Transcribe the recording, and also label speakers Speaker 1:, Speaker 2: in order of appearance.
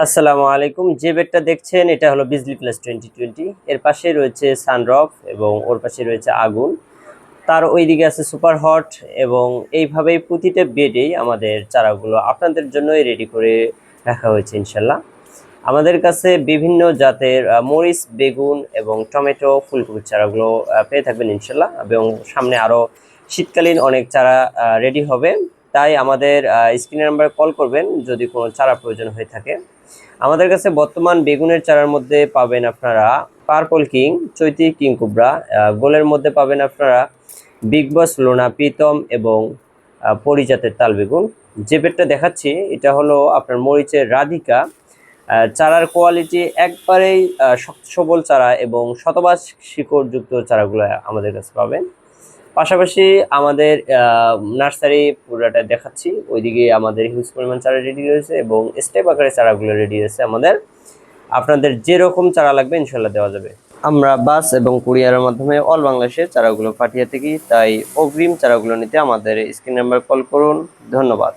Speaker 1: আসসালামু আলাইকুম। যে বেডটা দেখছেন এটা হলো বিজলি প্লাস 2020। এর পাশে রয়েছে সানরফ এবং ওর পাশে রয়েছে আগুন। তার ওইদিকে আছে সুপার হট এবং এইভাবেই প্রতিটা বেডেই আমাদের চারাগুলো আপনাদের জন্যই রেডি করে রাখা হয়েছে ইনশাল্লাহ। আমাদের কাছে বিভিন্ন জাতের মরিচ, বেগুন এবং টমেটো, ফুলকপির চারাগুলো পেয়ে থাকবেন ইনশাল্লাহ, এবং সামনে আরও শীতকালীন অনেক চারা রেডি হবে। তাই আমাদের স্ক্রিনের নাম্বারে কল করবেন যদি কোনো চারা প্রয়োজন হয়ে থাকে। আমাদের কাছে বর্তমান বেগুনের চারার মধ্যে পাবেন আপনারা পার্পল কিং, চৈতি কিং কুবরা। গোলের মধ্যে পাবেন আপনারা বিগ বস, লোনা, প্রীতম এবং পরিজাতের তাল বেগুন। যে বেডটা দেখাচ্ছি এটা হলো আপনার মরিচের রাধিকা। চারার কোয়ালিটি একবারেই শক্ত সবল চারা এবং শতভাগ শিকড়যুক্ত চারাগুলো আমাদের কাছে পাবেন। পাশাপাশি আমাদের নার্সারি পুরোটা দেখাচ্ছি, ওইদিকে আমাদের হিউজ পরিমাণ চারা রেডি রয়েছে এবং স্টেপ আকারে চারাগুলো রেডি রয়েছে আমাদের। আপনাদের যেরকম চারা লাগবে ইনশাল্লাহ দেওয়া যাবে। আমরা বাস এবং কুরিয়ারের মাধ্যমে অল বাংলাদেশে চারাগুলো পাঠিয়ে থাকি, তাই অগ্রিম চারাগুলো নিতে আমাদের স্ক্রিন নাম্বার কল করুন। ধন্যবাদ।